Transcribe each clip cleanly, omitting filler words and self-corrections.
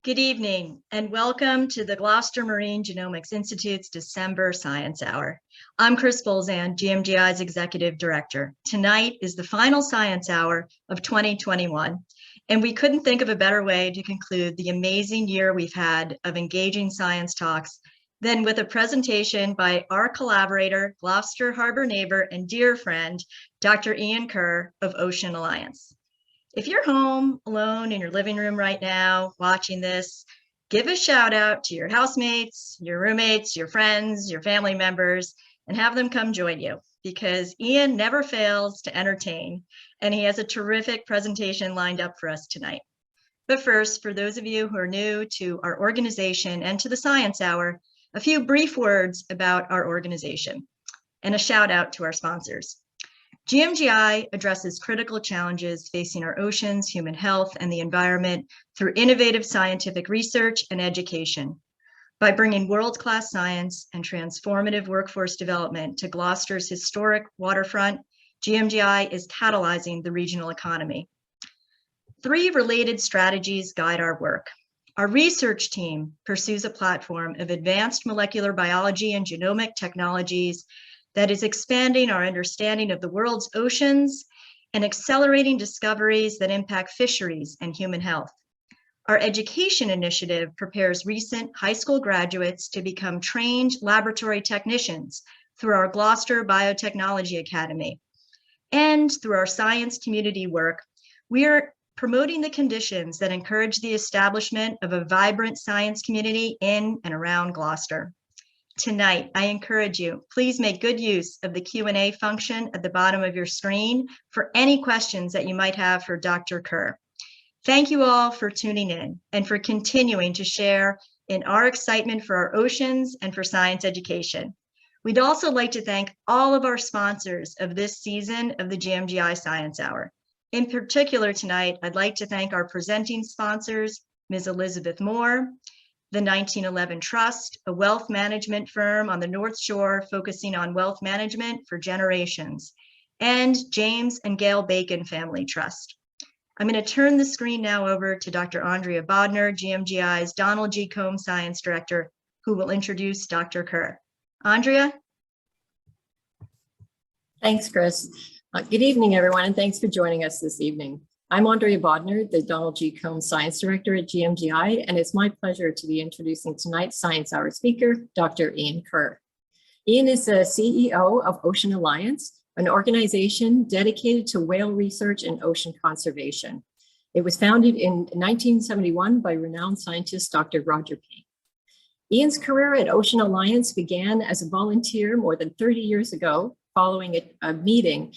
Good evening and welcome to the Gloucester Marine Genomics Institute's December Science Hour. I'm Chris Bolzan, GMGI's Executive Director. Tonight is the final Science Hour of 2021, and we couldn't think of a better way to conclude the amazing year we've had of engaging science talks than with a presentation by our collaborator, Gloucester Harbor neighbor and dear friend, Dr. Iain Kerr of Ocean Alliance. If you're home alone in your living room right now watching this, give a shout out to your housemates, your roommates, your friends, your family members, and have them come join you because Iain never fails to entertain, and he has a terrific presentation lined up for us tonight. But first, for those of you who are new to our organization and to the Science Hour, a few brief words about our organization and a shout out to our sponsors. GMGI addresses critical challenges facing our oceans, human health, and the environment through innovative scientific research and education. By bringing world-class science and transformative workforce development to Gloucester's historic waterfront, GMGI is catalyzing the regional economy. Three related strategies guide our work. Our research team pursues a platform of advanced molecular biology and genomic technologies that is expanding our understanding of the world's oceans and accelerating discoveries that impact fisheries and human health. Our education initiative prepares recent high school graduates to become trained laboratory technicians through our Gloucester Biotechnology Academy. And through our science community work, we are promoting the conditions that encourage the establishment of a vibrant science community in and around Gloucester. Tonight, I encourage you, please make good use of the Q&A function at the bottom of your screen for any questions that you might have for Dr. Kerr. Thank you all for tuning in and for continuing to share in our excitement for our oceans and for science education. We'd also like to thank all of our sponsors of this season of the GMGI Science Hour. In particular tonight, I'd like to thank our presenting sponsors, Ms. Elizabeth Moore, the 1911 Trust, a wealth management firm on the North Shore focusing on wealth management for generations, and James and Gail Bacon Family Trust. I'm going to turn the screen now over to Dr. Andrea Bodner, GMGI's Donald G. Combs Science Director, who will introduce Dr. Kerr. Andrea? Thanks, Chris. Good evening, everyone, and thanks for joining us this evening. I'm Andrea Bodner, the Donald G. Combs Science Director at GMGI, and it's my pleasure to be introducing tonight's Science Hour speaker, Dr. Iain Kerr. Iain is the CEO of Ocean Alliance, an organization dedicated to whale research and ocean conservation. It was founded in 1971 by renowned scientist Dr. Roger Payne. Iain's career at Ocean Alliance began as a volunteer more than 30 years ago, following a meeting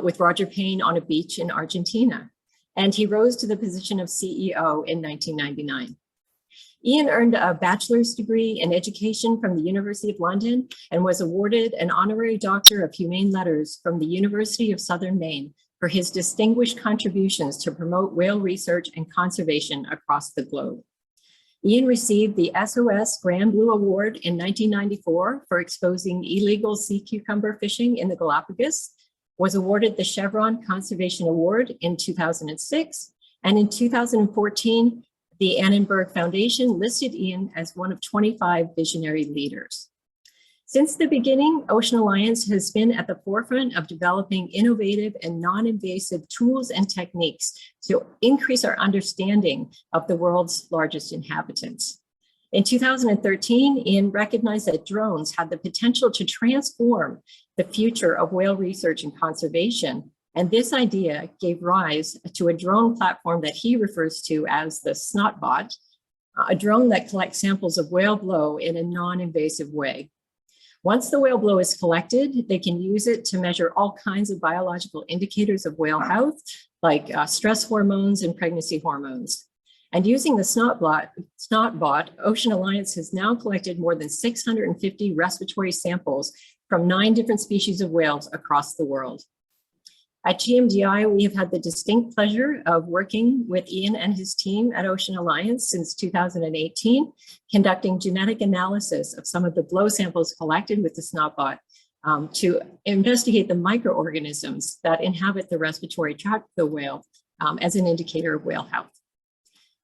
with Roger Payne on a beach in Argentina. And he rose to the position of CEO in 1999. Iain earned a bachelor's degree in education from the University of London and was awarded an honorary Doctor of Humane Letters from the University of Southern Maine for his distinguished contributions to promote whale research and conservation across the globe. Iain received the SOS Grand Blue Award in 1994 for exposing illegal sea cucumber fishing in the Galapagos, was awarded the Chevron Conservation Award in 2006, and in 2014, the Annenberg Foundation listed Iain as one of 25 visionary leaders. Since the beginning, Ocean Alliance has been at the forefront of developing innovative and non-invasive tools and techniques to increase our understanding of the world's largest inhabitants. In 2013, Iain recognized that drones had the potential to transform the future of whale research and conservation. And this idea gave rise to a drone platform that he refers to as the SnotBot, a drone that collects samples of whale blow in a non-invasive way. Once the whale blow is collected, they can use it to measure all kinds of biological indicators of whale health, like stress hormones and pregnancy hormones. And using the SnotBot, Ocean Alliance has now collected more than 650 respiratory samples from 9 different species of whales across the world. At GMGI, we have had the distinct pleasure of working with Iain and his team at Ocean Alliance since 2018, conducting genetic analysis of some of the blow samples collected with the SnotBot to investigate the microorganisms that inhabit the respiratory tract of the whale as an indicator of whale health.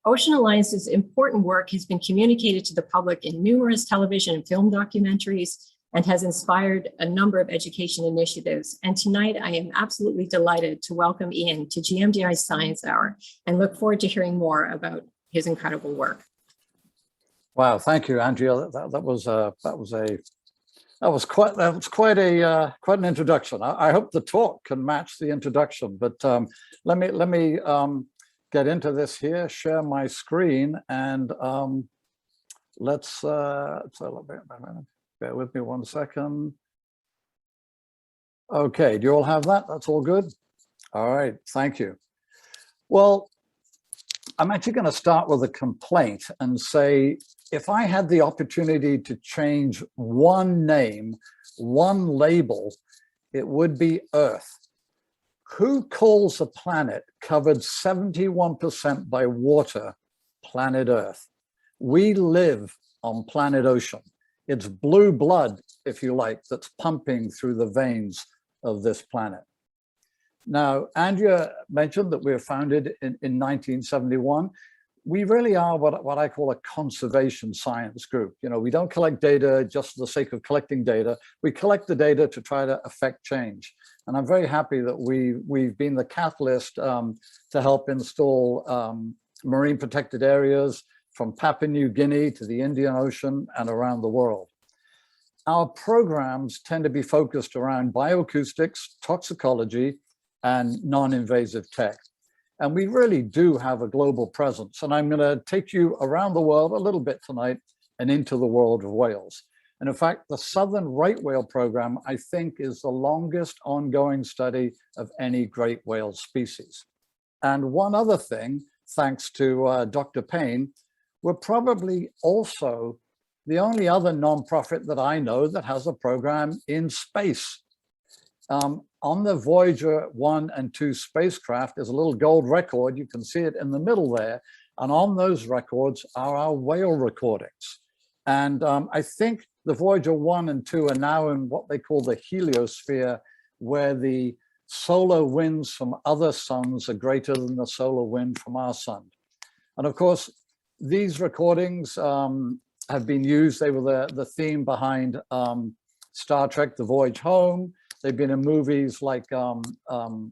Ocean Alliance's important work has been communicated to the public in numerous television and film documentaries and has inspired a number of education initiatives. And tonight, I am absolutely delighted to welcome Iain to GMGI Science Hour and look forward to hearing more about his incredible work. Wow, thank you, Andrea. That was quite an introduction. I hope the talk can match the introduction. But let me get into this here. Share my screen, and let's. Bear with me 1 second. Okay, do you all have that? That's all good. All right, thank you. Well, I'm actually going to start with a complaint and say, if I had the opportunity to change one name, one label, it would be Earth. Who calls a planet covered 71% by water planet Earth? We live on planet Ocean. It's blue blood, if you like, that's pumping through the veins of this planet. Now, Andrea mentioned that we were founded in 1971. We really are what I call a conservation science group. You know, we don't collect data just for the sake of collecting data. We collect the data to try to affect change. And I'm very happy that we've been the catalyst to help install marine protected areas from Papua New Guinea to the Indian Ocean and around the world. Our programs tend to be focused around bioacoustics, toxicology, and non-invasive tech. And we really do have a global presence. And I'm going to take you around the world a little bit tonight and into the world of whales. And in fact, the Southern right whale program, I think, is the longest ongoing study of any great whale species. And one other thing, thanks to Dr. Payne, we're probably also the only other nonprofit that I know that has a program in space. On the Voyager 1 and 2 spacecraft, there's a little gold record. You can see it in the middle there. And on those records are our whale recordings. And I think the Voyager 1 and 2 are now in what they call the heliosphere, where the solar winds from other suns are greater than the solar wind from our sun. And of course, these recordings have been used. They were the theme behind Star Trek, The Voyage Home. They've been in movies like The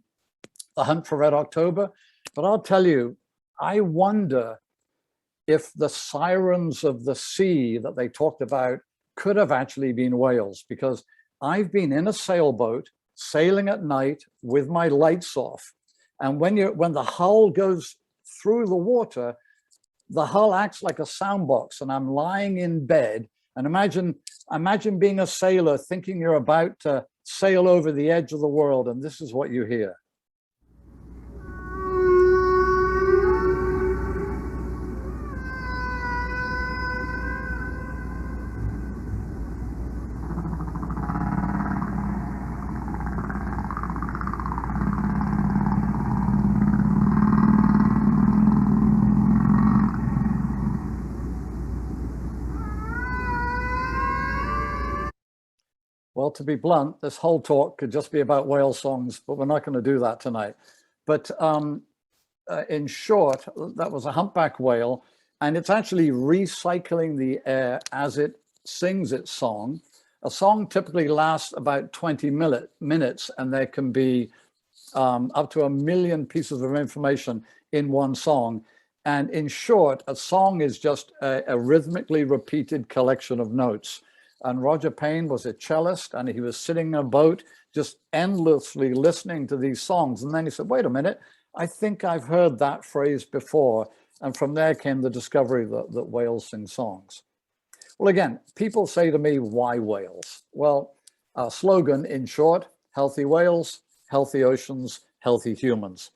Hunt for Red October. But I'll tell you, I wonder if the sirens of the sea that they talked about could have actually been whales, because I've been in a sailboat sailing at night with my lights off. And when the hull goes through the water, the hull acts like a sound box, and I'm lying in bed. And imagine being a sailor thinking you're about to sail over the edge of the world, and this is what you hear. Well, to be blunt, this whole talk could just be about whale songs, but we're not going to do that tonight. But in short, that was a humpback whale, and it's actually recycling the air as it sings its song. A song typically lasts about 20 minutes, and there can be up to 1 million pieces of information in one song. And in short, a song is just a rhythmically repeated collection of notes. And Roger Payne was a cellist, and he was sitting in a boat just endlessly listening to these songs. And then he said, wait a minute, I think I've heard that phrase before. And from there came the discovery that whales sing songs. Well, again, people say to me, why whales? Well, our slogan, in short, healthy whales, healthy oceans, healthy humans.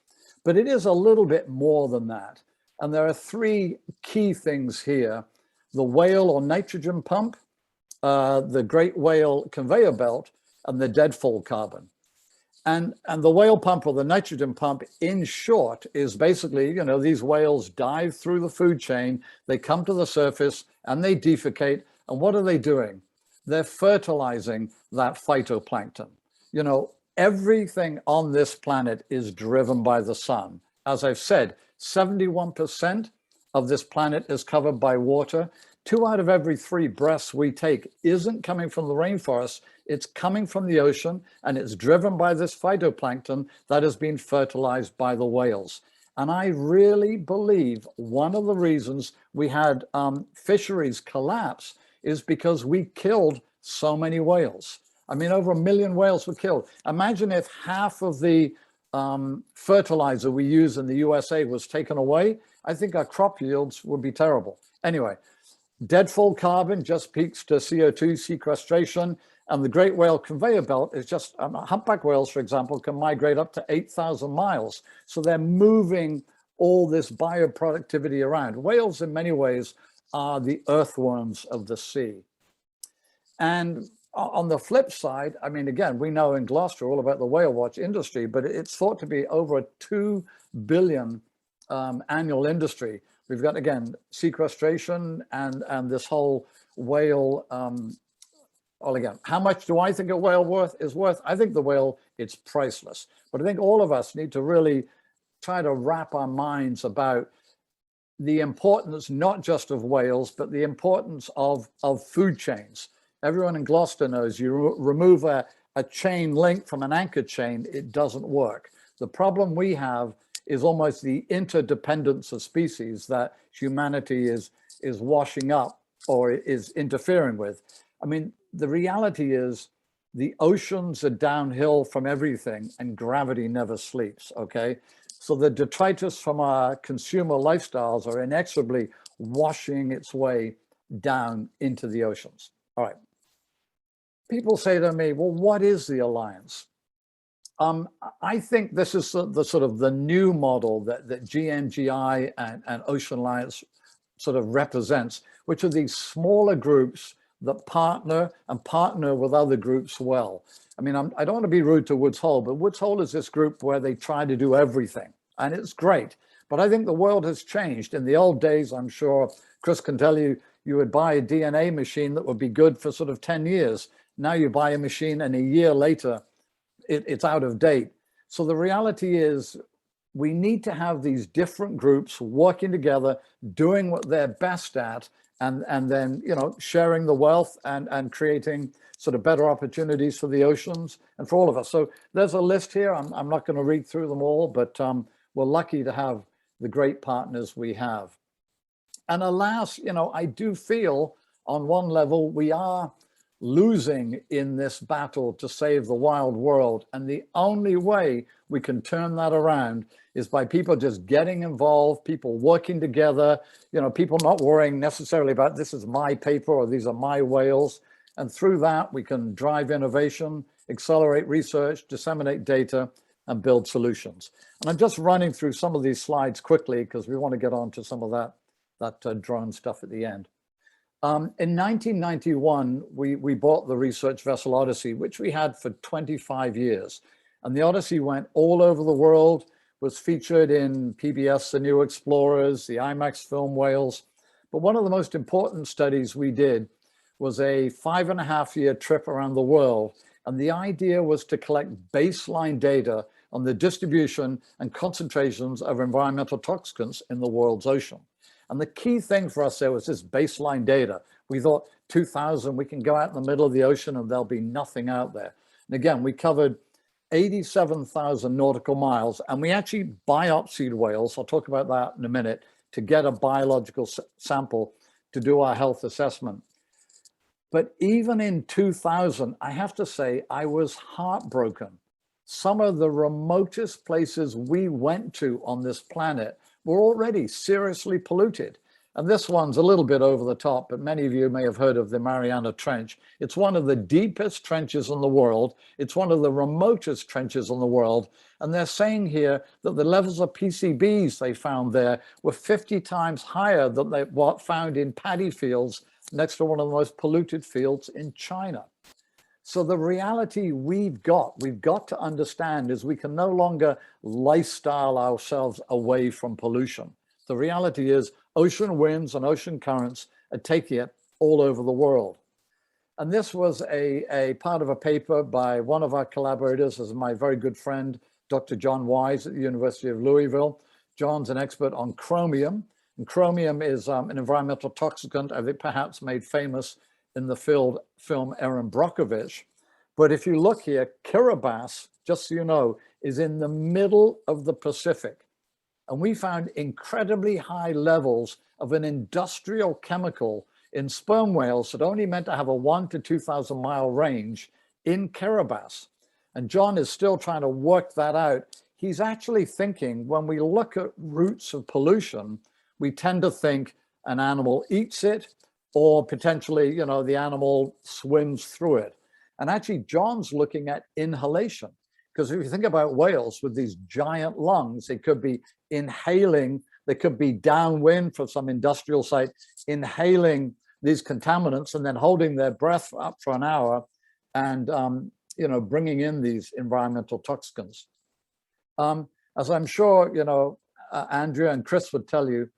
But it is a little bit more than that. And there are 3 key things here: the whale or nitrogen pump, the great whale conveyor belt, and the deadfall carbon. And the whale pump, or the nitrogen pump, in short, is basically, you know, these whales dive through the food chain, they come to the surface, and they defecate. And what are they doing? They're fertilizing that phytoplankton. You know, everything on this planet is driven by the sun. As I've said, 71% of this planet is covered by water. 2 out of every 3 breaths we take isn't coming from the rainforest, it's coming from the ocean, and it's driven by this phytoplankton that has been fertilized by the whales. And I really believe one of the reasons we had fisheries collapse is because we killed so many whales. I mean, over 1 million whales were killed. Imagine if half of the fertilizer we use in the USA was taken away. I think our crop yields would be terrible. Anyway, deadfall carbon just peaks to CO2 sequestration, and the great whale conveyor belt is just, humpback whales, for example, can migrate up to 8,000 miles. So they're moving all this bioproductivity around. Whales, in many ways, are the earthworms of the sea. And on the flip side, I mean, again, we know in Gloucester all about the whale watch industry, but it's thought to be over a 2 billion annual industry. We've got, again, sequestration and this whole whale. Well, again, how much do I think a whale is worth? I think the whale, it's priceless. But I think all of us need to really try to wrap our minds about the importance, not just of whales, but the importance of food chains. Everyone in Gloucester knows you remove a chain link from an anchor chain, it doesn't work. The problem we have is almost the interdependence of species that humanity is washing up or is interfering with. I mean, the reality is the oceans are downhill from everything and gravity never sleeps, okay? So the detritus from our consumer lifestyles are inexorably washing its way down into the oceans. All right. People say to me, well, what is the alliance? I think this is the sort of the new model that GMGI and Ocean Alliance sort of represents, which are these smaller groups that partner with other groups well. I mean, I don't want to be rude to Woods Hole, but Woods Hole is this group where they try to do everything, and it's great. But I think the world has changed. In the old days, I'm sure Chris can tell you, you would buy a DNA machine that would be good for sort of 10 years. Now you buy a machine and a year later, it's out of date. So the reality is we need to have these different groups working together, doing what they're best at, and then, you know, sharing the wealth and creating sort of better opportunities for the oceans and for all of us. So there's a list here. I'm not going to read through them all, but we're lucky to have the great partners we have. And alas, you know, I do feel on one level we are losing in this battle to save the wild world. And the only way we can turn that around is by people just getting involved, people working together, you know, people not worrying necessarily about this is my paper or these are my whales. And through that, we can drive innovation, accelerate research, disseminate data, and build solutions. And I'm just running through some of these slides quickly because we want to get on to some of that drone stuff at the end. In 1991, we bought the research vessel Odyssey, which we had for 25 years. And the Odyssey went all over the world, was featured in PBS, The New Explorers, the IMAX film Whales. But one of the most important studies we did was a 5.5-year trip around the world. And the idea was to collect baseline data on the distribution and concentrations of environmental toxicants in the world's ocean. And the key thing for us there was this baseline data. We thought 2000, we can go out in the middle of the ocean and there'll be nothing out there. And again, we covered 87,000 nautical miles, and we actually biopsied whales, I'll talk about that in a minute, to get a biological sample to do our health assessment. But even in 2000, I have to say, I was heartbroken. Some of the remotest places we went to on this planet were already seriously polluted. And this one's a little bit over the top, but many of you may have heard of the Mariana Trench. It's one of the deepest trenches in the world. It's one of the remotest trenches in the world. And they're saying here that the levels of PCBs they found there were 50 times higher than what found in paddy fields next to one of the most polluted fields in China. So the reality we've got to understand is we can no longer lifestyle ourselves away from pollution. The reality is ocean winds and ocean currents are taking it all over the world. And this was a part of a paper by one of our collaborators, this is my very good friend, Dr. John Wise at the University of Louisville. John's an expert on chromium. And chromium is an environmental toxicant, I think perhaps made famous in the film Erin Brockovich. But if you look here, Kiribati, just so you know, is in the middle of the Pacific. And we found incredibly high levels of an industrial chemical in sperm whales that only meant to have a 1,000 to 2,000 mile range in Kiribati. And John is still trying to work that out. He's actually thinking when we look at routes of pollution, we tend to think an animal eats it or potentially, you know, the animal swims through it. And actually John's looking at inhalation. Because if you think about whales with these giant lungs, they could be inhaling, they could be downwind from some industrial site, inhaling these contaminants and then holding their breath up for an hour and, you know, bringing in these environmental toxicants. As I'm sure, you know, Andrea and Chris would tell you,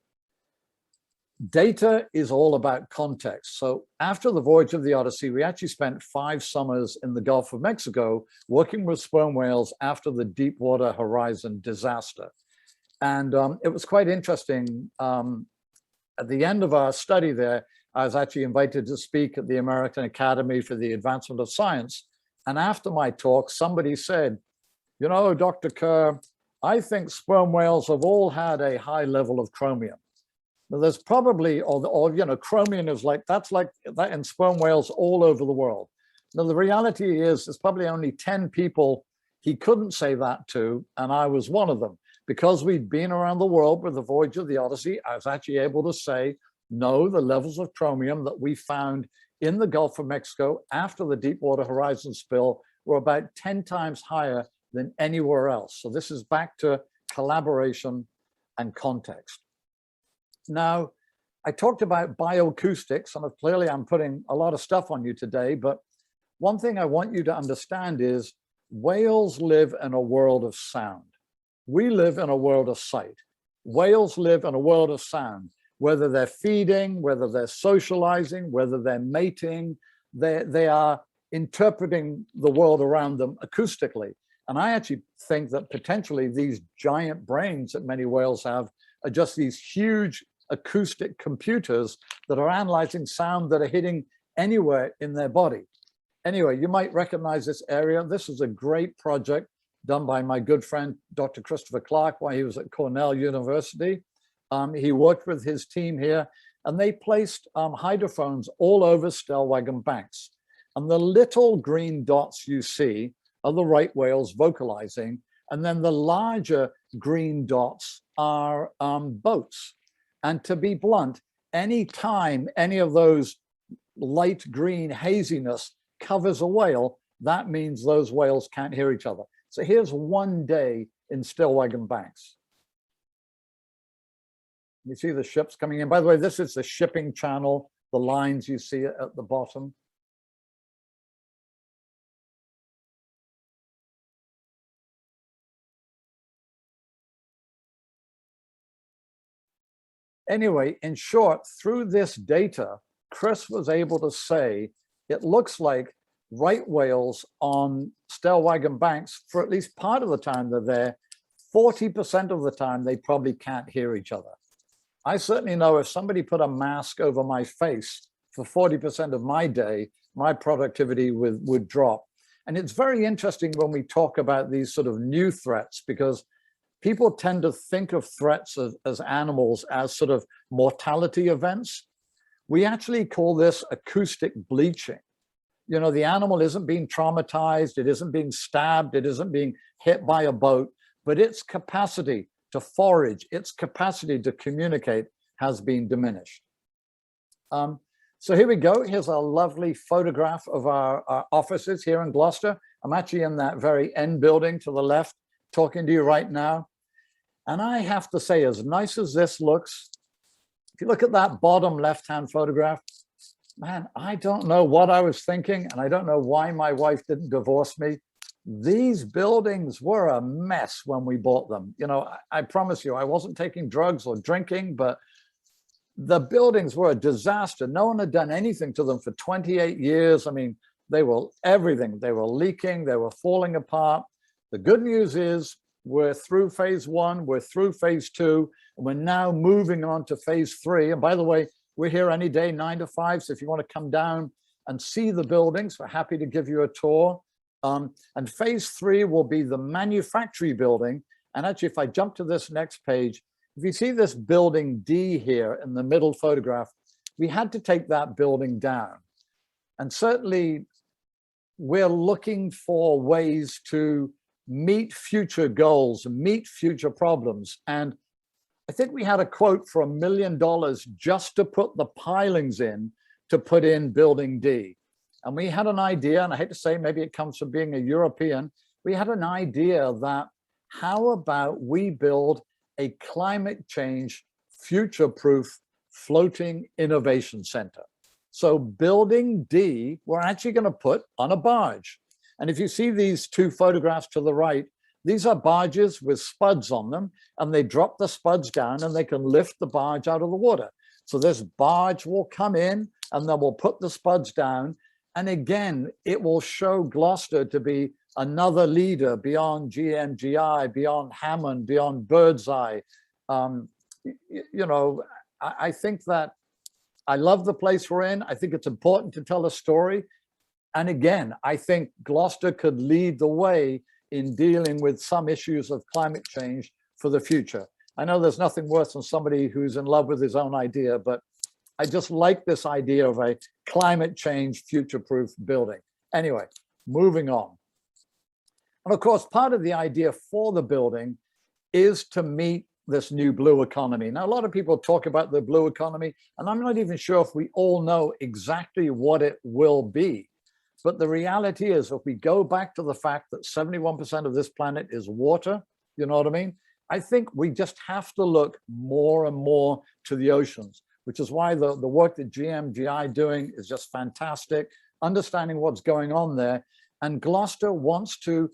data is all about context. So after the voyage of the Odyssey, we actually spent 5 summers in the Gulf of Mexico working with sperm whales after the Deepwater Horizon disaster. And it was quite interesting. At the end of our study there, I was actually invited to speak at the American Academy for the Advancement of Science. And after my talk, somebody said, you know, Dr. Kerr, I think sperm whales have all had a high level of chromium. Now, there's probably, or you know, chromium is like, that's like that in sperm whales all over the world. Now, the reality is there's probably only 10 people he couldn't say that to, and I was one of them. Because we'd been around the world with the voyage of the Odyssey, I was actually able to say, no, the levels of chromium that we found in the Gulf of Mexico after the Deepwater Horizon spill were about 10 times higher than anywhere else. So this is back to collaboration and context. Now, I talked about bioacoustics, and clearly I'm putting a lot of stuff on you today, but one thing I want you to understand is whales live in a world of sound. We live in a world of sight. Whales live in a world of sound. Whether they're feeding, whether they're socializing, whether they're mating, they are interpreting the world around them acoustically. And I actually think that potentially these giant brains that many whales have are just these huge acoustic computers that are analyzing sound that are hitting anywhere in their body. Anyway, you might recognize this area. This is a great project done by my good friend, Dr. Christopher Clark, while he was at Cornell University. He worked with his team here, and they placed hydrophones all over Stellwagen banks. And the little green dots you see are the right whales vocalizing, and then the larger green dots are boats. And to be blunt, any time any of those light green haziness covers a whale, that means those whales can't hear each other. So here's one day in Stellwagen banks. You see the ships coming in. By the way, this is the shipping channel, the lines you see at the bottom. Anyway, in short, through this data, Chris was able to say, it looks like right whales on Stellwagen banks, for at least part of the time they're there, 40% of the time they probably can't hear each other. I certainly know if somebody put a mask over my face for 40% of my day, my productivity would drop. And it's very interesting when we talk about these sort of new threats, because people tend to think of threats as animals as sort of mortality events. We actually call this acoustic bleaching. You know, the animal isn't being traumatized, it isn't being stabbed, it isn't being hit by a boat, but its capacity to forage, its capacity to communicate has been diminished. So here we go. Here's a lovely photograph of our offices here in Gloucester. I'm actually in that very end building to the left, talking to you right now. And I have to say, as nice as this looks, if you look at that bottom left-hand photograph, man, I don't know what I was thinking, and I don't know why my wife didn't divorce me. These buildings were a mess when we bought them. You know, I promise you, I wasn't taking drugs or drinking, but the buildings were a disaster. No one had done anything to them for 28 years. I mean, they were everything. They were leaking, they were falling apart. The good news is we're through phase 1, we're through phase 2, and we're now moving on to phase 3. And by the way, we're here any day, 9 to 5. So if you want to come down and see the buildings, we're happy to give you a tour. And phase 3 will be the manufacturing building. And actually, if I jump to this next page, if you see this building D here in the middle photograph, we had to take that building down. And certainly, we're looking for ways to meet future goals, meet future problems. And I think we had a quote for $1 million just to put the pilings in, to put in building D. And we had an idea, and I hate to say, maybe it comes from being a European, we had an idea that how about we build a climate change future-proof floating innovation center. So building D, we're actually going to put on a barge. And if you see these two photographs to the right, these are barges with spuds on them, and they drop the spuds down and they can lift the barge out of the water. So this barge will come in and then we'll put the spuds down. And again, it will show Gloucester to be another leader beyond GMGI, beyond Hammond, beyond Birdseye. You know, I think that I love the place we're in. I think it's important to tell a story. And again, I think Gloucester could lead the way in dealing with some issues of climate change for the future. I know there's nothing worse than somebody who's in love with his own idea, but I just like this idea of a climate change future-proof building. Anyway, moving on. And of course, part of the idea for the building is to meet this new blue economy. Now, a lot of people talk about the blue economy, and I'm not even sure if we all know exactly what it will be. But the reality is, if we go back to the fact that 71% of this planet is water, you know what I mean? I think we just have to look more and more to the oceans, which is why the work that GMGI doing is just fantastic, understanding what's going on there. And Gloucester wants to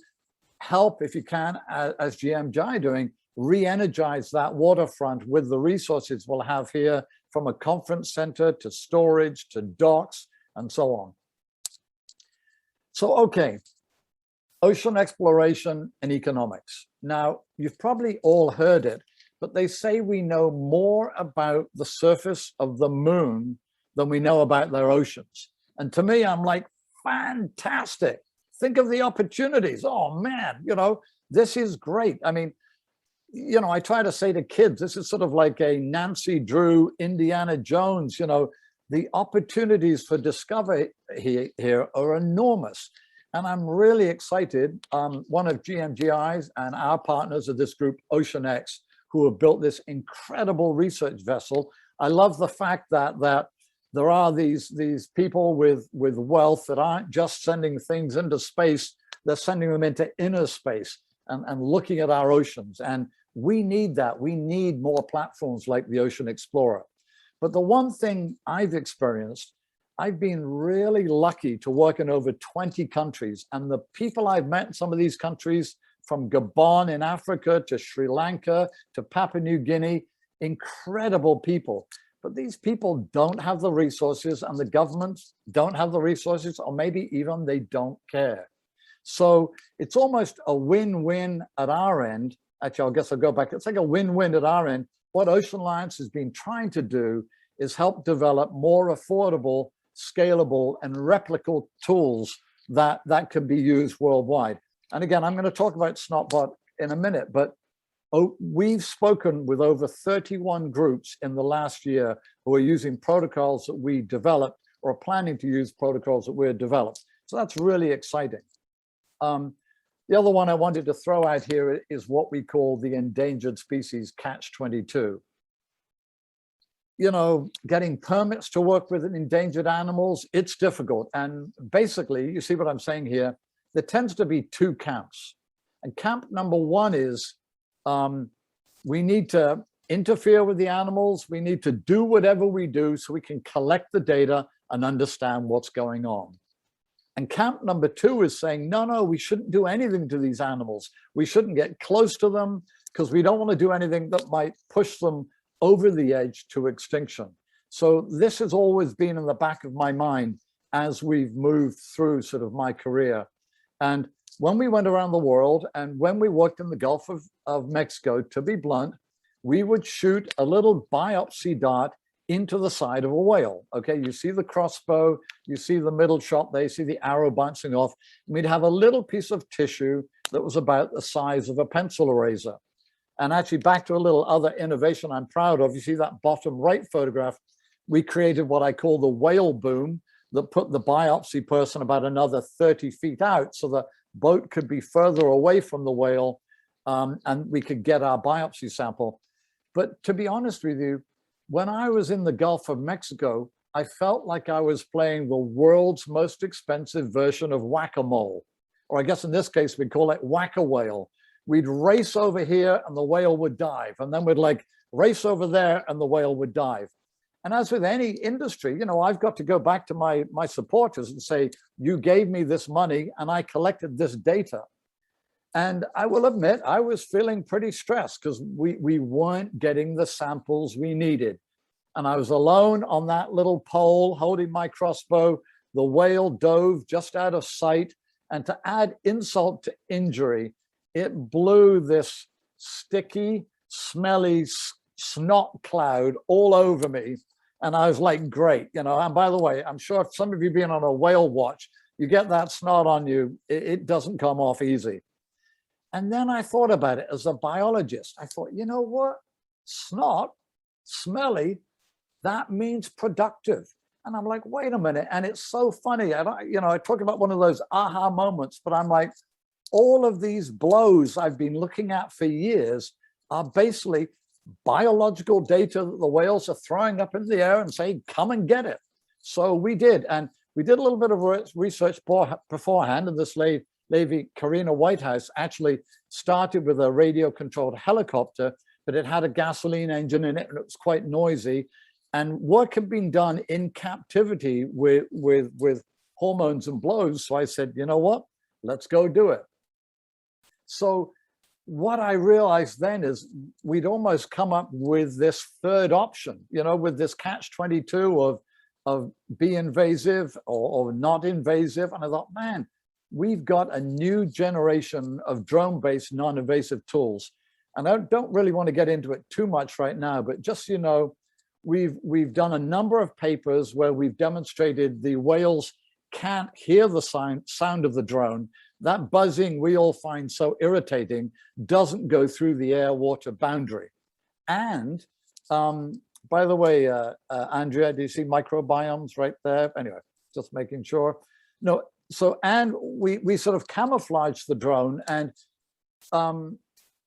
help, if you can, as GMGI doing, re-energize that waterfront with the resources we'll have here, from a conference center to storage to docks and so on. So, okay, ocean exploration and economics. Now, you've probably all heard it, but they say we know more about the surface of the moon than we know about their oceans. And to me, I'm like, fantastic. Think of the opportunities. Oh man, you know, this is great. I mean, you know, I try to say to kids, this is sort of like a Nancy Drew, Indiana Jones, you know, the opportunities for discovery here are enormous. And I'm really excited. One of GMGI's and our partners of this group, OceanX, who have built this incredible research vessel. I love the fact that there are these people with wealth that aren't just sending things into space, they're sending them into inner space and looking at our oceans. And we need that. We need more platforms like the Ocean Explorer. But the one thing I've experienced, I've been really lucky to work in over 20 countries. And the people I've met in some of these countries, from Gabon in Africa to Sri Lanka to Papua New Guinea, incredible people. But these people don't have the resources, and the governments don't have the resources, or maybe even they don't care. So it's almost a win-win at our end. Actually, I guess I'll go back. It's like a win-win at our end. What Ocean Alliance has been trying to do is help develop more affordable, scalable, and replicable tools that can be used worldwide. And again, I'm going to talk about SnotBot in a minute, but we've spoken with over 31 groups in the last year who are using protocols that we developed or planning to use protocols that we're developed. So that's really exciting. The other one I wanted to throw out here is what we call the endangered species catch-22. You know, getting permits to work with endangered animals, it's difficult. And basically, you see what I'm saying here, there tends to be two camps. And camp number one is we need to interfere with the animals. We need to do whatever we do so we can collect the data and understand what's going on. And camp number two is saying, no, we shouldn't do anything to these animals. We shouldn't get close to them because we don't want to do anything that might push them over the edge to extinction. So this has always been in the back of my mind as we've moved through sort of my career. And when we went around the world and when we worked in the Gulf of Mexico, to be blunt, we would shoot a little biopsy dart into the side of a whale. Okay, you see the crossbow, you see the middle shot, they see the arrow bouncing off. And we'd have a little piece of tissue that was about the size of a pencil eraser. And actually, back to a little other innovation I'm proud of, you see that bottom right photograph, we created what I call the whale boom that put the biopsy person about another 30 feet out so the boat could be further away from the whale and we could get our biopsy sample. But to be honest with you, when I was in the Gulf of Mexico, I felt like I was playing the world's most expensive version of whack-a-mole, or I guess in this case, we'd call it whack-a-whale. We'd race over here and the whale would dive, and then we'd like race over there and the whale would dive. And as with any industry, you know, I've got to go back to my supporters and say, you gave me this money and I collected this data. And I will admit, I was feeling pretty stressed because we weren't getting the samples we needed. And I was alone on that little pole holding my crossbow. The whale dove just out of sight. And to add insult to injury, it blew this sticky, smelly snot cloud all over me. And I was like, great, you know, and by the way, I'm sure if some of you being on a whale watch, you get that snot on you, it doesn't come off easy. And then I thought about it as a biologist. I thought, you know what? Snot, smelly, that means productive. And I'm like, wait a minute. And it's so funny. I talk about one of those aha moments, but I'm like, all of these blows I've been looking at for years are basically biological data that the whales are throwing up in the air and saying, come and get it. So we did. And we did a little bit of research beforehand. And this lady, Karina Whitehouse, actually started with a radio-controlled helicopter, but it had a gasoline engine in it and it was quite noisy. And work had been done in captivity with hormones and blows. So I said, you know what? Let's go do it. So what I realized then is we'd almost come up with this third option, you know, with this catch-22 of be invasive or not invasive. And I thought, man, we've got a new generation of drone-based non-invasive tools. And I don't really want to get into it too much right now, but just so you know, we've done a number of papers where we've demonstrated the whales can't hear the sound of the drone. That buzzing we all find so irritating doesn't go through the air-water boundary. And by the way, Andrea, do you see microbiomes right there? Anyway, just making sure. No, so, and we sort of camouflage the drone, and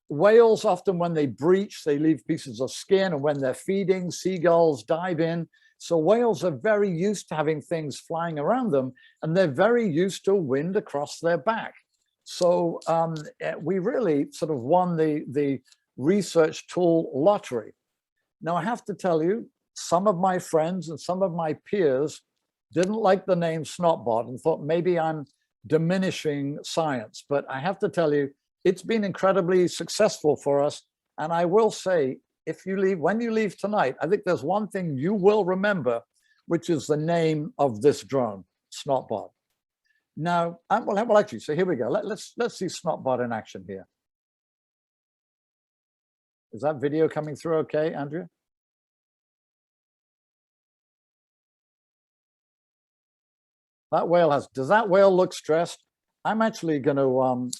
whales often when they breach, they leave pieces of skin, and when they're feeding, seagulls dive in. So whales are very used to having things flying around them, and they're very used to wind across their back. So we really sort of won the research tool lottery. Now, I have to tell you, some of my friends and some of my peers didn't like the name SnotBot and thought maybe I'm diminishing science. But I have to tell you, it's been incredibly successful for us. And I will say, when you leave tonight, I think there's one thing you will remember, which is the name of this drone, SnotBot. Now, well, actually, so here we go. Let's see SnotBot in action here. Is that video coming through okay, Andrea? Does that whale look stressed? I'm actually going to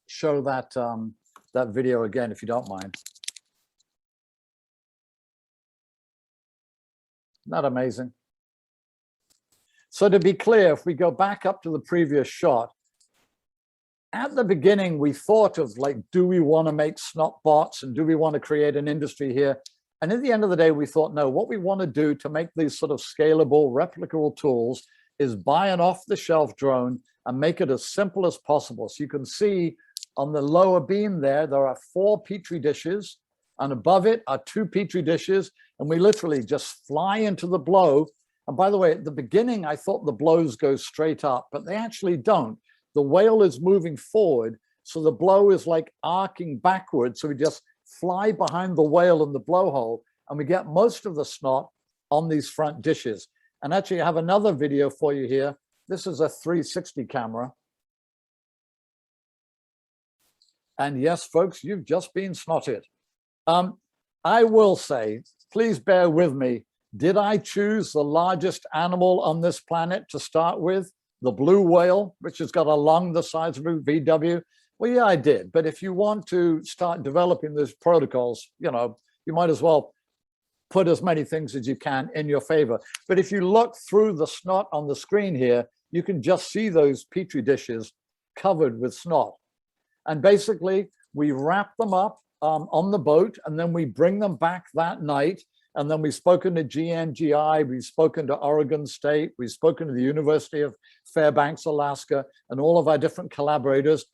show that that video again, if you don't mind. Not amazing. So to be clear, if we go back up to the previous shot, at the beginning, we thought of like, do we want to make SnotBots and do we want to create an industry here? And at the end of the day, we thought, no, what we want to do to make these sort of scalable, replicable tools is buy an off-the-shelf drone and make it as simple as possible. So you can see on the lower beam there are 4 Petri dishes, and above it are 2 Petri dishes, and we literally just fly into the blow. And by the way, at the beginning, I thought the blows go straight up, but they actually don't. The whale is moving forward, so the blow is like arcing backwards. So we just fly behind the whale in the blowhole, and we get most of the snot on these front dishes. And actually, I have another video for you here. This is a 360 camera. And yes, folks, you've just been snotted. I will say, please bear with me. Did I choose the largest animal on this planet to start with? The blue whale, which has got a lung the size of a VW? Well, yeah, I did. But if you want to start developing these protocols, you know, you might as well put as many things as you can in your favor. But if you look through the snot on the screen here, you can just see those Petri dishes covered with snot. And basically, we wrap them up on the boat, and then we bring them back that night. And then we've spoken to GMGI, we've spoken to Oregon State, we've spoken to the University of Fairbanks, Alaska, and all of our different collaborators.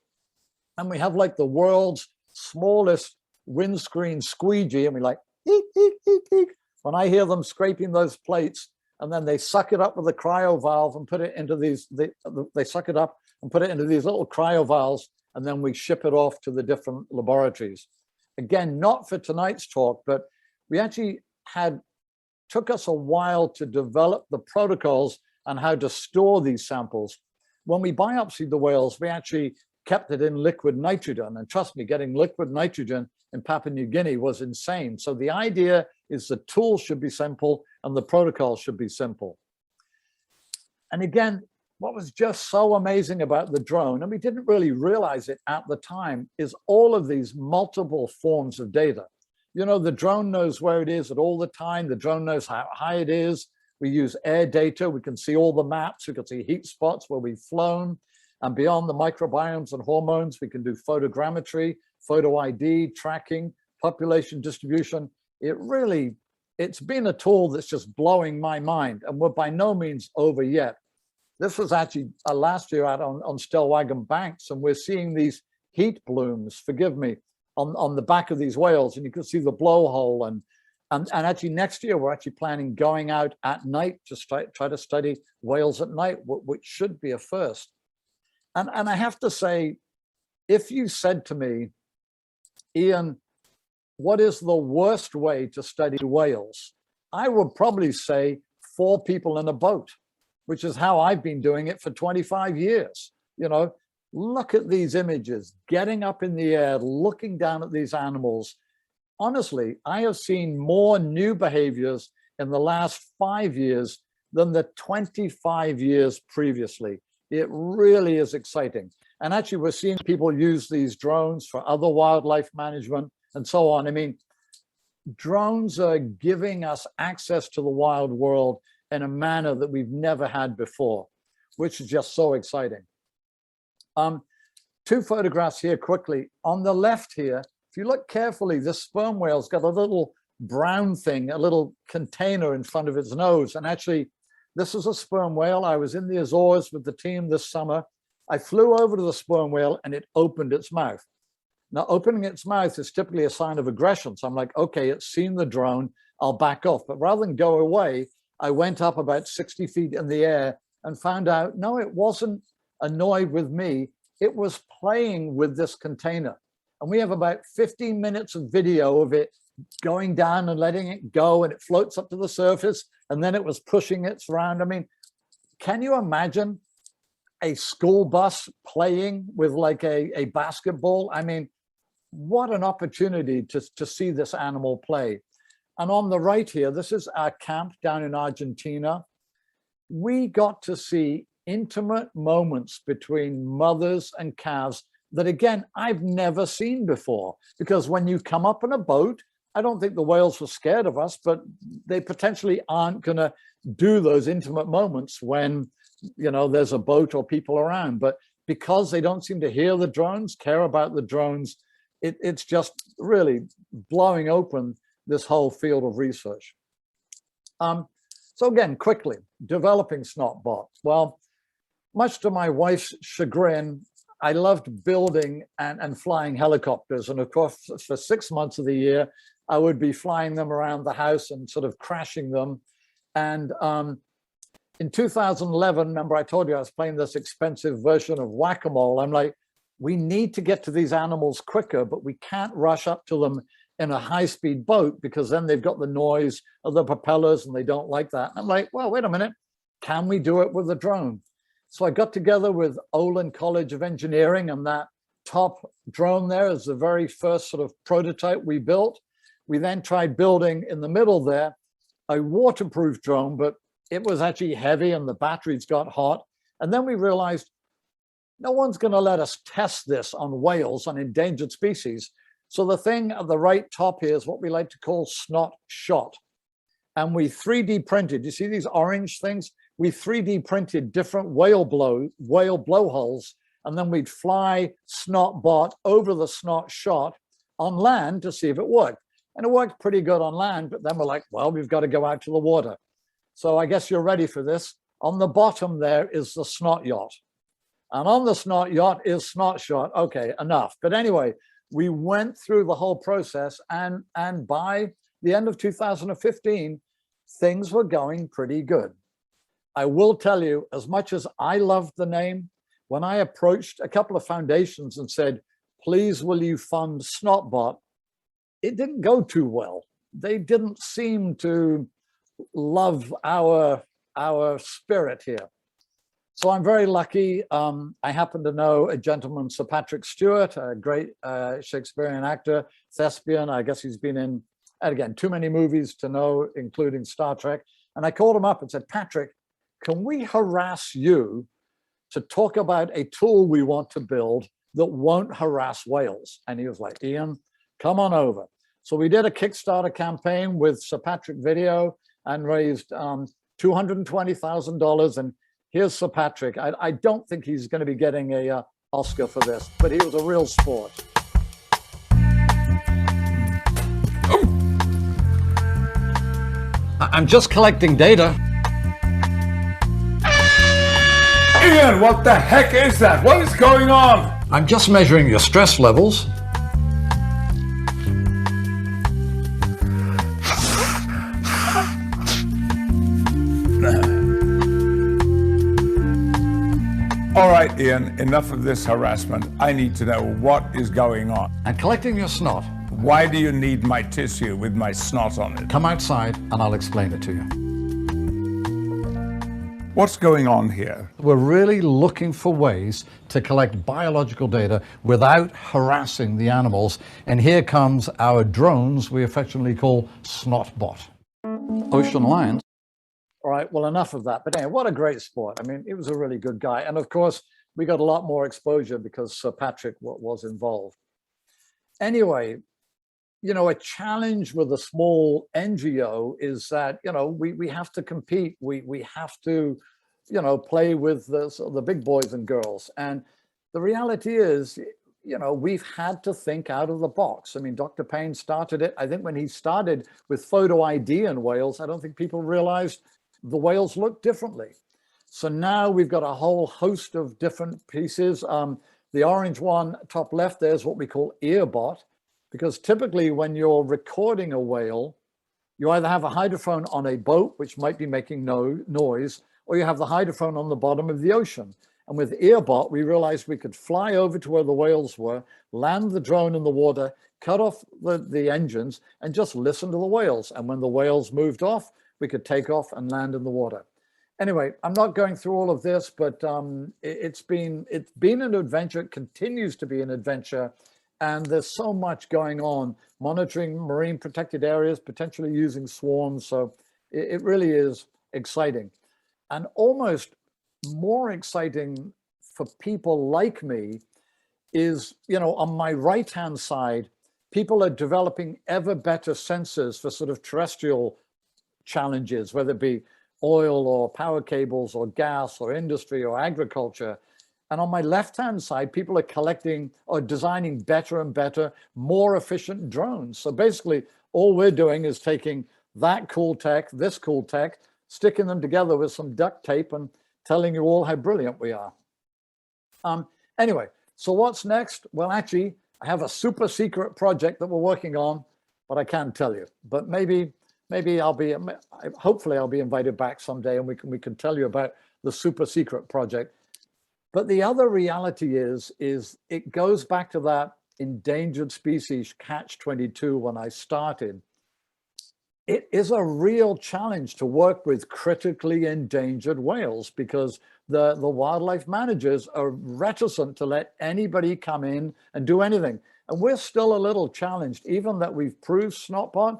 And we have like the world's smallest windscreen squeegee, and we like, eek, eek, eek, eek, when I hear them scraping those plates, and then they suck it up with a cryo valve and put it into these, they suck it up and put it into these little cryo valves, and then we ship it off to the different laboratories. Again, not for tonight's talk, but we actually took us a while to develop the protocols on how to store these samples. When we biopsied the whales, we actually kept it in liquid nitrogen. And trust me, getting liquid nitrogen in Papua New Guinea was insane. So the idea is the tools should be simple and the protocols should be simple. And again, what was just so amazing about the drone, and we didn't really realize it at the time, is all of these multiple forms of data. You know, the drone knows where it is at all the time. The drone knows how high it is. We use air data. We can see all the maps. We can see heat spots where we've flown. And beyond the microbiomes and hormones, we can do photogrammetry, photo ID, tracking, population distribution. It's been a tool that's just blowing my mind. And we're by no means over yet. This was actually last year out on Stellwagen Banks, and we're seeing these heat blooms, forgive me, on the back of these whales, and you can see the blowhole. And actually next year, we're actually planning going out at night to try to study whales at night, which should be a first. And I have to say, if you said to me, Ian, what is the worst way to study whales? I would probably say 4 people in a boat, which is how I've been doing it for 25 years. You know, look at these images, getting up in the air, looking down at these animals. Honestly, I have seen more new behaviors in the last 5 years than the 25 years previously. It really is exciting. And actually, we're seeing people use these drones for other wildlife management and so on. I mean, drones are giving us access to the wild world in a manner that we've never had before, which is just so exciting. 2 photographs here quickly. On the left here, if you look carefully, this sperm whale's got a little brown thing, a little container in front of its nose. And actually, this is a sperm whale. I was in the Azores with the team this summer. I flew over to the sperm whale and it opened its mouth. Now, opening its mouth is typically a sign of aggression. So I'm like, okay, it's seen the drone, I'll back off. But rather than go away, I went up about 60 feet in the air and found out, no, it wasn't annoyed with me. It was playing with this container. And we have about 15 minutes of video of it going down and letting it go, and it floats up to the surface, and then it was pushing it around. I mean, can you imagine a school bus playing with like a basketball? I mean, what an opportunity to see this animal play. And on the right here, this is our camp down in Argentina. We got to see intimate moments between mothers and calves that, again, I've never seen before. Because when you come up in a boat, I don't think the whales were scared of us, but they potentially aren't going to do those intimate moments when, you know, there's a boat or people around. But because they don't seem to hear the drones, care about the drones, it's just really blowing open this whole field of research. So again, quickly, developing SnotBot. Well, much to my wife's chagrin, I loved building and flying helicopters. And of course, for 6 months of the year, I would be flying them around the house and sort of crashing them. And in 2011, remember I told you I was playing this expensive version of whack-a-mole. I'm like, we need to get to these animals quicker, but we can't rush up to them in a high-speed boat because then they've got the noise of the propellers and they don't like that. I'm like, well, wait a minute, can we do it with a drone? So I got together with Olin College of Engineering and that top drone there is the very first sort of prototype we built. We then tried building in the middle there a waterproof drone, but it was actually heavy and the batteries got hot. And then we realized no one's going to let us test this on whales, on endangered species. So the thing at the right top here is what we like to call SnotShot. And we 3D printed, you see these orange things? We 3D printed different whale blowholes, and then we'd fly SnotBot over the SnotShot on land to see if it worked. And it worked pretty good on land, but then we're like, well, we've got to go out to the water. So I guess you're ready for this. On the bottom there is the Snot Yacht. And on the Snot Yacht is SnotShot. Okay, enough. But anyway, we went through the whole process, and by the end of 2015, things were going pretty good. I will tell you, as much as I loved the name, when I approached a couple of foundations and said, please, will you fund SnotBot? It didn't go too well. They didn't seem to love our spirit here. So I'm very lucky. I happen to know a gentleman, Sir Patrick Stewart, a great Shakespearean actor, thespian. I guess he's been in, and again, too many movies to know, including Star Trek. And I called him up and said, Patrick, can we harass you to talk about a tool we want to build that won't harass whales? And he was like, Iain, come on over. So we did a Kickstarter campaign with Sir Patrick Video and raised $220,000. And here's Sir Patrick. I don't think he's going to be getting a Oscar for this, but he was a real sport. I'm just collecting data. Iain, what the heck is that? What is going on? I'm just measuring your stress levels. All right, Iain, enough of this harassment. I need to know what is going on. I'm collecting your snot. Why do you need my tissue with my snot on it? Come outside and I'll explain it to you. What's going on here? We're really looking for ways to collect biological data without harassing the animals. And here comes our drones we affectionately call SnotBot. Ocean lions. All right, well, enough of that. But anyway, what a great sport. I mean, he was a really good guy. And of course, we got a lot more exposure because Sir Patrick was involved. Anyway, you know, a challenge with a small NGO is that, you know, we have to compete. We have to, you know, play with the big boys and girls. And the reality is, you know, we've had to think out of the box. I mean, Dr. Payne started it. I think when he started with photo ID in whales, I don't think people realized the whales look differently. So now we've got a whole host of different pieces. The orange one top left there is what we call earbot, because typically when you're recording a whale, you either have a hydrophone on a boat, which might be making no noise, or you have the hydrophone on the bottom of the ocean. And with earbot, we realized we could fly over to where the whales were, land the drone in the water, cut off the engines, and just listen to the whales. And when the whales moved off, we could take off and land in the water. Anyway, I'm not going through all of this, but it's been an adventure. It continues to be an adventure. And there's so much going on, monitoring marine protected areas, potentially using swarms. So it really is exciting. And almost more exciting for people like me is, you know, on my right-hand side, people are developing ever better sensors for sort of terrestrial challenges, whether it be oil or power cables or gas or industry or agriculture. And on my left-hand side, people are collecting or designing better and better, more efficient drones. So basically, all we're doing is taking that cool tech, this cool tech, sticking them together with some duct tape and telling you all how brilliant we are. Anyway, so what's next? Well, actually, I have a super secret project that we're working on, but I can't tell you. But maybe hopefully I'll be invited back someday and we can tell you about the super secret project. But the other reality is it goes back to that endangered species catch-22 when I started. it is a real challenge to work with critically endangered whales because the wildlife managers are reticent to let anybody come in and do anything. And we're still a little challenged, even that we've proved SnotBot,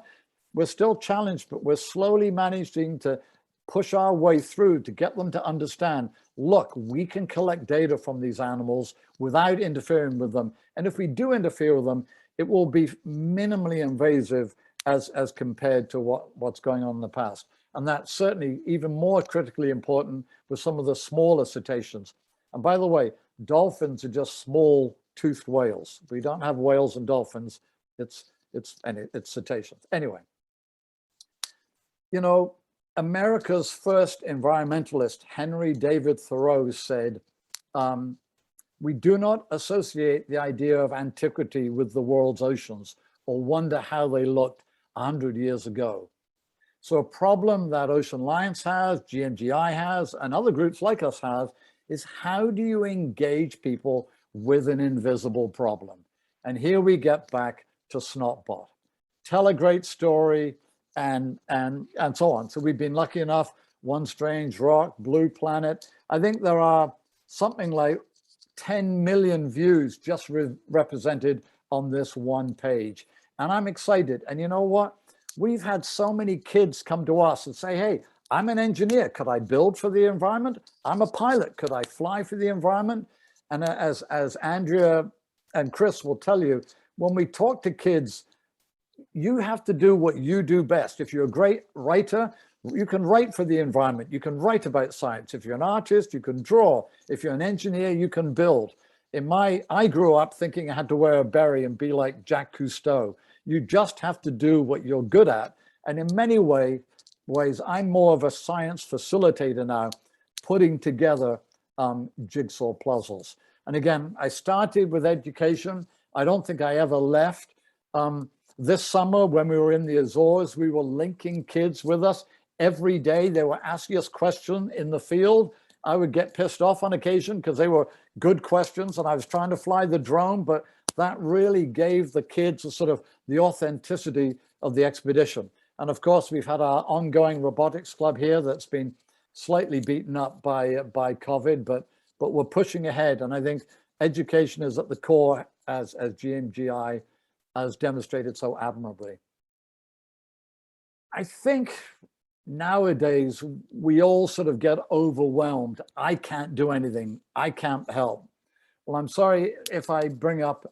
we're still challenged, but we're slowly managing to push our way through to get them to understand, look, we can collect data from these animals without interfering with them. And if we do interfere with them, it will be minimally invasive as compared to what's going on in the past. And that's certainly even more critically important with some of the smaller cetaceans. And by the way, dolphins are just small toothed whales. We don't have whales and dolphins. It's cetaceans. Anyway, you know, America's first environmentalist, Henry David Thoreau, said, we do not associate the idea of antiquity with the world's oceans or wonder how they looked 100 years ago. So a problem that Ocean Alliance has, GMGI has, and other groups like us have, is how do you engage people with an invisible problem? And here we get back to SnotBot. Tell a great story and so on. So we've been lucky enough, One Strange Rock, Blue Planet. I think there are something like 10 million views just represented on this one page. And I'm excited. And you know what? We've had so many kids come to us and say, hey, I'm an engineer. Could I build for the environment? I'm a pilot. Could I fly for the environment? And as Andrea and Chris will tell you, when we talk to kids, you have to do what you do best. If you're a great writer, you can write for the environment. You can write about science. If you're an artist, you can draw. If you're an engineer, you can build. I grew up thinking I had to wear a beret and be like Jacques Cousteau. You just have to do what you're good at. And in many ways, I'm more of a science facilitator now, putting together jigsaw puzzles. And again, I started with education. I don't think I ever left. This summer, when we were in the Azores, we were linking kids with us every day. They were asking us questions in the field. I would get pissed off on occasion because they were good questions and I was trying to fly the drone, but that really gave the kids a sort of the authenticity of the expedition. And of course, we've had our ongoing robotics club here that's been slightly beaten up by COVID, but we're pushing ahead. And I think education is at the core, as GMGI has demonstrated so admirably. I think nowadays we all sort of get overwhelmed. I can't do anything. I can't help. Well, I'm sorry if I bring up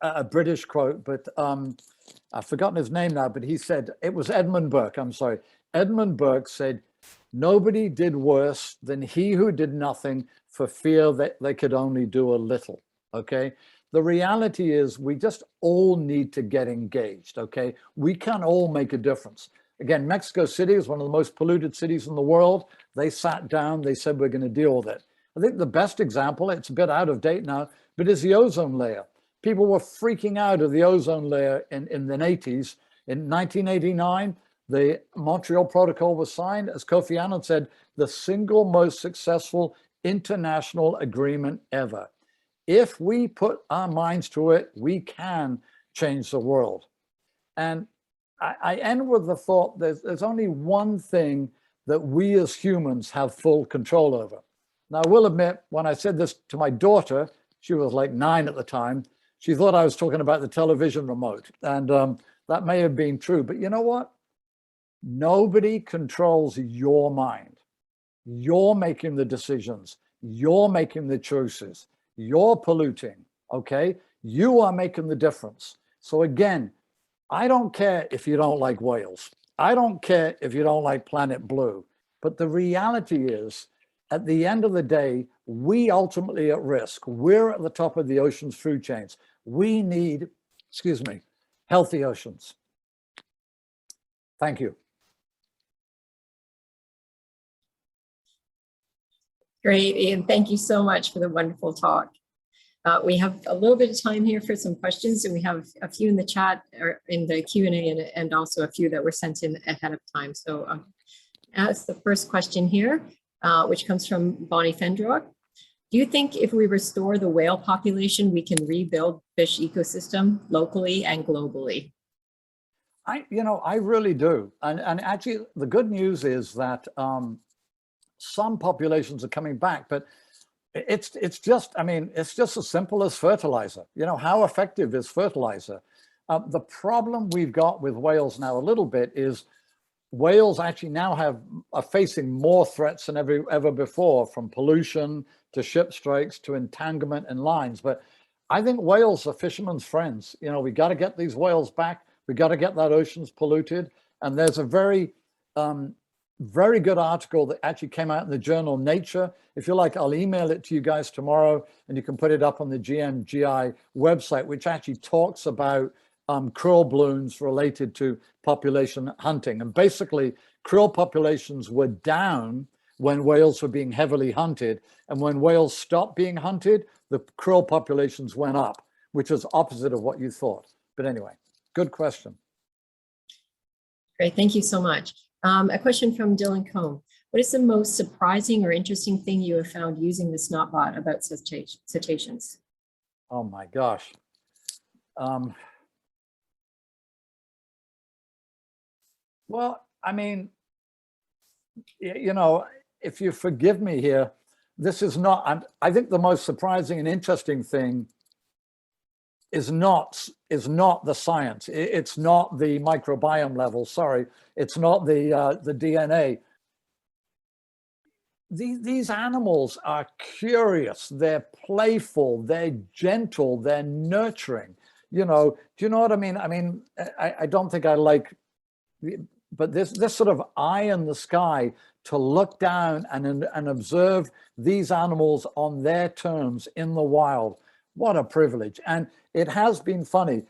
a British quote, but I've forgotten his name now, but he said, it was Edmund Burke, I'm sorry. Edmund Burke said, nobody did worse than he who did nothing for fear that they could only do a little, okay? The reality is we just all need to get engaged, okay? We can all make a difference. Again, Mexico City is one of the most polluted cities in the world. They sat down, they said, we're gonna deal with it. I think the best example, it's a bit out of date now, but is the ozone layer. People were freaking out of the ozone layer in the 80s. In 1989, the Montreal Protocol was signed. As Kofi Annan said, the single most successful international agreement ever. If we put our minds to it, we can change the world. And I end with the thought there's only one thing that we as humans have full control over. Now, I will admit, when I said this to my daughter, she was like 9 at the time, she thought I was talking about the television remote. And that may have been true, but you know what? Nobody controls your mind. You're making the decisions. You're making the choices. You're polluting, okay? You are making the difference. So again, I don't care if you don't like whales. I don't care if you don't like Planet Blue. But the reality is, at the end of the day, we ultimately at risk. We're at the top of the ocean's food chains. We need, healthy oceans. Thank you. Great, Iain. Thank you so much for the wonderful talk. We have a little bit of time here for some questions, and we have a few in the chat or in the Q&A and also a few that were sent in ahead of time. So as the first question here, which comes from Bonnie Fendrock. Do you think if we restore the whale population, we can rebuild fish ecosystem locally and globally? I really do. And actually, the good news is that some populations are coming back, but it's just, I mean, it's just as simple as fertilizer. How effective is fertilizer? The problem we've got with whales now a little bit is whales actually now are facing more threats than ever before, from pollution to ship strikes to entanglement in lines. But I think whales are fishermen's friends. We got to get these whales back. We got to get that oceans polluted. And there's a very good article that actually came out in the journal Nature. If you like, I'll email it to you guys tomorrow, and you can put it up on the GMGI website, which actually talks about krill blooms related to population hunting. And basically, krill populations were down when whales were being heavily hunted. And when whales stopped being hunted, the krill populations went up, which is opposite of what you thought. But anyway, good question. Great, thank you so much. A question from Dylan Combe. What is the most surprising or interesting thing you have found using the SnotBot about cetaceans? Oh my gosh. Well, I mean, if you forgive me here, this is not, I think the most surprising and interesting thing is not the science. It's not the microbiome level, sorry. It's not the DNA. These animals are curious, they're playful, they're gentle, they're nurturing. Do you know what I mean? I mean, I don't think I like, but this sort of eye in the sky to look down and observe these animals on their terms in the wild. What a privilege. And it has been funny.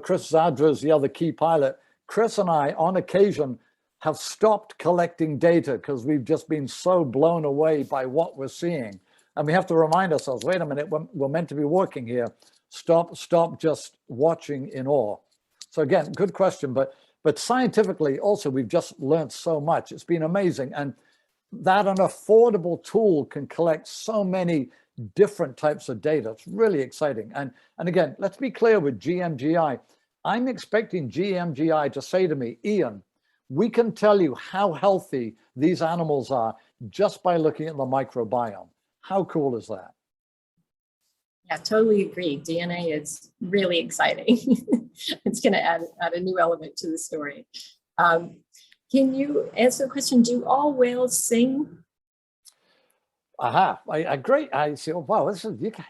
Chris Zadra is the other key pilot. Chris and I, on occasion, have stopped collecting data because we've just been so blown away by what we're seeing. And we have to remind ourselves, wait a minute, we're meant to be working here. Stop just watching in awe. So again, good question, but scientifically also, we've just learned so much. It's been amazing. And that an affordable tool can collect so many different types of data. It's really exciting. And again, let's be clear with GMGI. I'm expecting GMGI to say to me, Iain, we can tell you how healthy these animals are just by looking at the microbiome. How cool is that? Yeah, totally agree. DNA is really exciting. It's going to add a new element to the story. Can you answer the question, do all whales sing? Aha, great. I see. Oh, wow,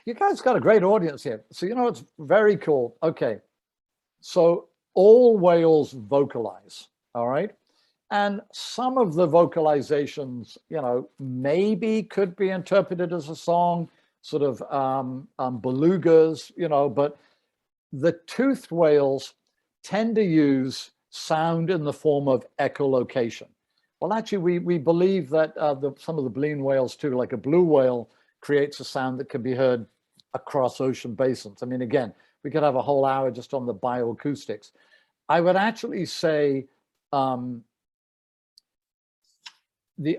you guys got a great audience here. So, it's very cool. Okay, so all whales vocalize, all right? And some of the vocalizations, maybe could be interpreted as a song, sort of belugas, but the toothed whales tend to use sound in the form of echolocation. Well, actually, we believe that some of the baleen whales too, like a blue whale, creates a sound that can be heard across ocean basins. I mean, again, we could have a whole hour just on the bioacoustics. I would actually say the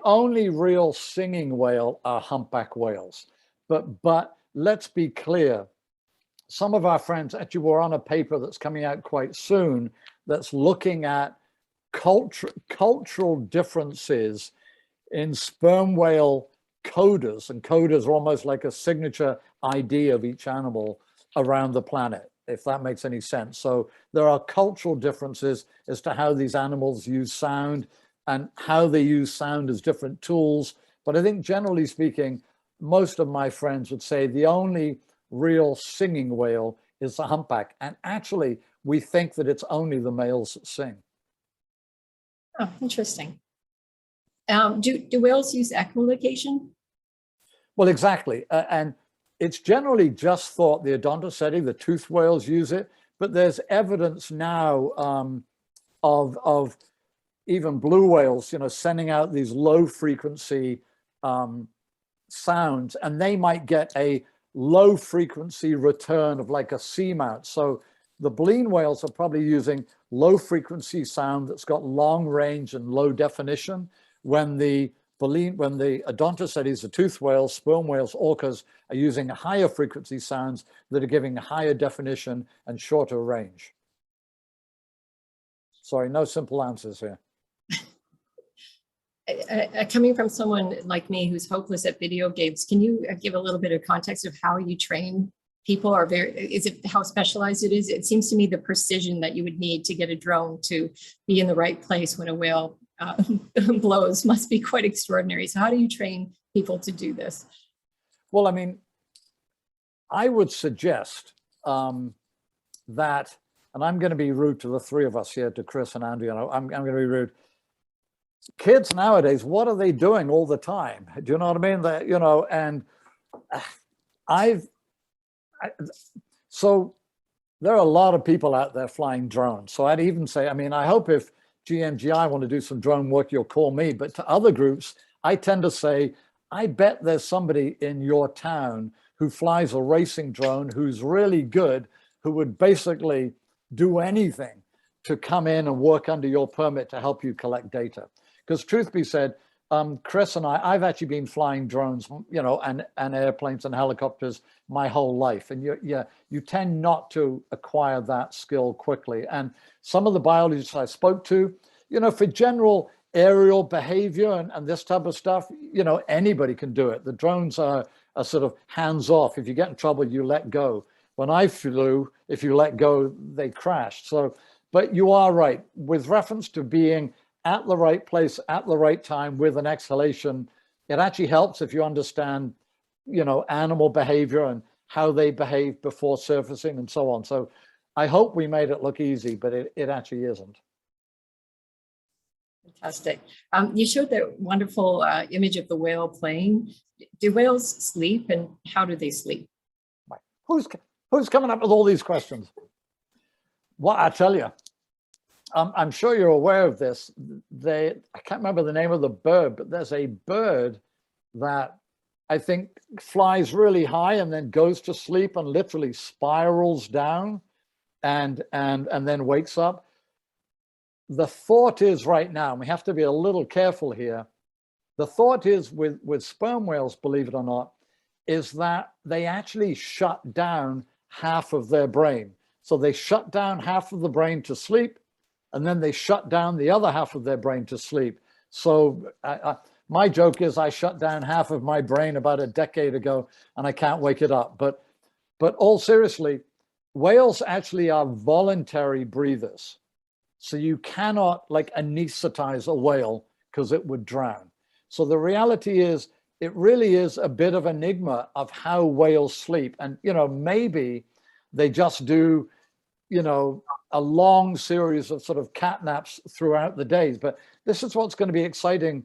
only real singing whale are humpback whales. But let's be clear, some of our friends, actually we're on a paper that's coming out quite soon that's looking at cultural differences in sperm whale codas, and codas are almost like a signature ID of each animal around the planet, if that makes any sense. So there are cultural differences as to how these animals use sound and how they use sound as different tools. But I think generally speaking, most of my friends would say the only real singing whale is the humpback. And actually, we think that it's only the males that sing. Oh, interesting. Do whales use echolocation? Well, exactly. And it's generally just thought the Odontoceti, the toothed whales, use it. But there's evidence now of even blue whales, sending out these low frequency sounds, and they might get a low frequency return of like a seamount. So the baleen whales are probably using low frequency sound that's got long range and low definition, when the Odontocetes, the toothed whales, sperm whales, orcas are using higher frequency sounds that are giving higher definition and shorter range. Sorry, no simple answers here. Coming from someone like me who's hopeless at video games, can you give a little bit of context of how you train people? Or is it how specialized it is? It seems to me the precision that you would need to get a drone to be in the right place when a whale blows must be quite extraordinary. So how do you train people to do this? Well, I mean, I would suggest that, and I'm going to be rude to the three of us here, to Chris and Andrea, I'm going to be rude. Kids nowadays, what are they doing all the time? Do you know what I mean? That, you know, and so there are a lot of people out there flying drones. So I'd even say, I mean, I hope if GMGI want to do some drone work, you'll call me. But to other groups, I tend to say, I bet there's somebody in your town who flies a racing drone who's really good, who would basically do anything to come in and work under your permit to help you collect data. Because truth be said, Chris and I've actually been flying drones, you know, and airplanes and helicopters my whole life. And you tend not to acquire that skill quickly. And some of the biologists I spoke to, you know, for general aerial behavior and this type of stuff, you know, anybody can do it. The drones are sort of hands off. If you get in trouble, you let go. When I flew, if you let go, they crashed. So, but you are right. With reference to being at the right place at the right time with an exhalation, it actually helps if you understand, you know, animal behavior and how they behave before surfacing and so on. So I hope we made it look easy, but it actually isn't. Fantastic. You showed that wonderful image of the whale playing. Do whales sleep, and how do they sleep? Who's coming up with all these questions? Well, I tell you, I'm sure you're aware of this. I can't remember the name of the bird, but there's a bird that I think flies really high and then goes to sleep and literally spirals down and then wakes up. The thought is right now, and we have to be a little careful here, the thought is with sperm whales, believe it or not, is that they actually shut down half of their brain. So they shut down half of the brain to sleep, and then they shut down the other half of their brain to sleep. So my joke is I shut down half of my brain about a decade ago, and I can't wake it up. But all seriously, whales actually are voluntary breathers. So you cannot like anesthetize a whale because it would drown. So the reality is, it really is a bit of an enigma of how whales sleep. And, you know, maybe they just do, you know, a long series of sort of cat naps throughout the days. But this is what's going to be exciting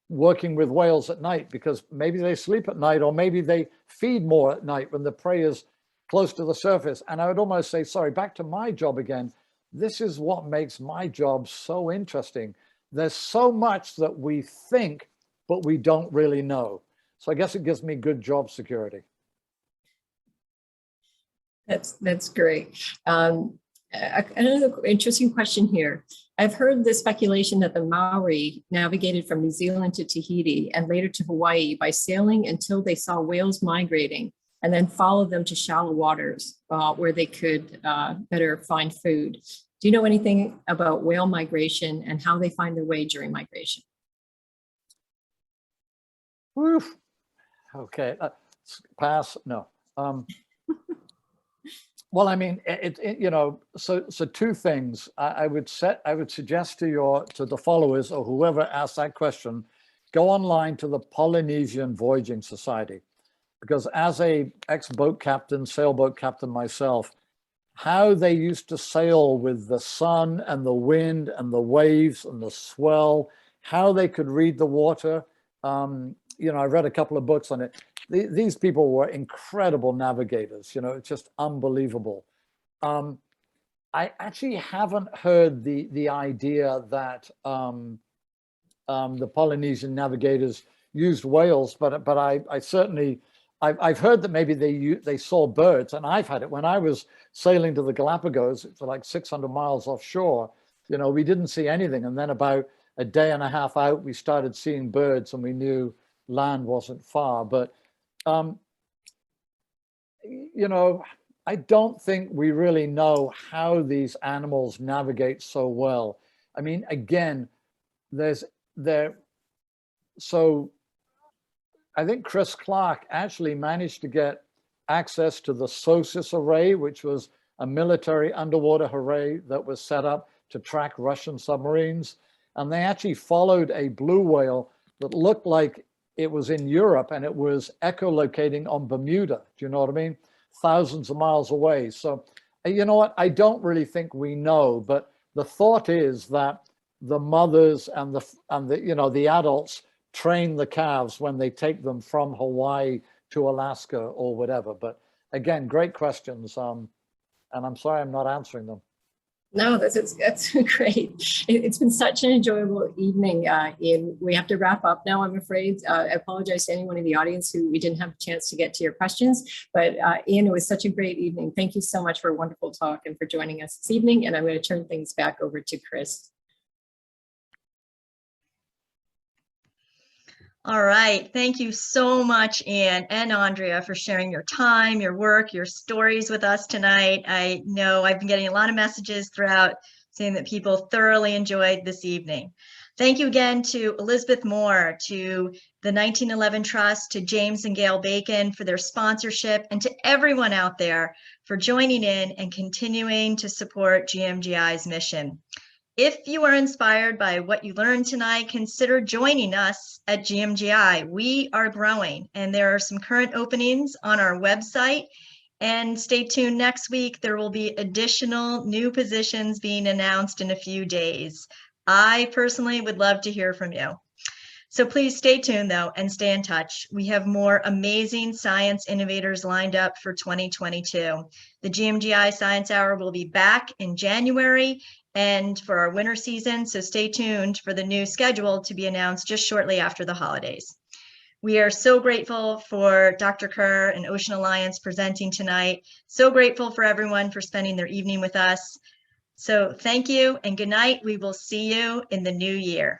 working with whales at night, because maybe they sleep at night, or maybe they feed more at night when the prey is close to the surface. And I would almost say, sorry, back to my job again. This is what makes my job so interesting. There's so much that we think, but we don't really know. So I guess it gives me good job security. That's great. Another interesting question here. I've heard the speculation that the Maori navigated from New Zealand to Tahiti and later to Hawaii by sailing until they saw whales migrating, and then followed them to shallow waters where they could better find food. Do you know anything about whale migration and how they find their way during migration? Oof. Okay, pass. No. Well, I mean, you know, so two things. I would suggest to the followers or whoever asked that question, go online to the Polynesian Voyaging Society, because as a ex-boat captain, sailboat captain myself, how they used to sail with the sun and the wind and the waves and the swell, how they could read the water. You know, I read a couple of books on it. These people were incredible navigators. You know, it's just unbelievable. I actually haven't heard the idea that the Polynesian navigators used whales, but I certainly, I've heard that maybe they saw birds, and I've had it when I was sailing to the Galapagos for like 600 miles offshore. You know, we didn't see anything, and then about a day and a half out, we started seeing birds, and we knew land wasn't far. But you know, I don't think we really know how these animals navigate so well. I mean, again, so I think Chris Clark actually managed to get access to the SOSUS array, which was a military underwater array that was set up to track Russian submarines. And they actually followed a blue whale that looked like it was in Europe, and it was echolocating on Bermuda. Do you know what I mean? Thousands of miles away. So, you know what? I don't really think we know, but the thought is that the mothers and the adults train the calves when they take them from Hawaii to Alaska or whatever. But again, great questions. And I'm sorry I'm not answering them. No, that's great. It's been such an enjoyable evening, Iain. We have to wrap up now, I'm afraid. I apologize to anyone in the audience who we didn't have a chance to get to your questions. But Iain, it was such a great evening. Thank you so much for a wonderful talk and for joining us this evening. And I'm going to turn things back over to Chris. All right. Thank you so much, Iain and Andrea, for sharing your time, your work, your stories with us tonight. I know I've been getting a lot of messages throughout saying that people thoroughly enjoyed this evening. Thank you again to Elizabeth Moore, to the 1911 Trust, to James and Gail Bacon for their sponsorship, and to everyone out there for joining in and continuing to support GMGI's mission. If you are inspired by what you learned tonight, consider joining us at GMGI. We are growing, and there are some current openings on our website. And stay tuned next week. There will be additional new positions being announced in a few days. I personally would love to hear from you. So please stay tuned, though, and stay in touch. We have more amazing science innovators lined up for 2022. The GMGI Science Hour will be back in January and for our winter season, so stay tuned for the new schedule to be announced just shortly after the holidays. We are so grateful for Dr. Kerr and Ocean Alliance presenting tonight. So grateful for everyone for spending their evening with us. So thank you and good night. We will see you in the new year.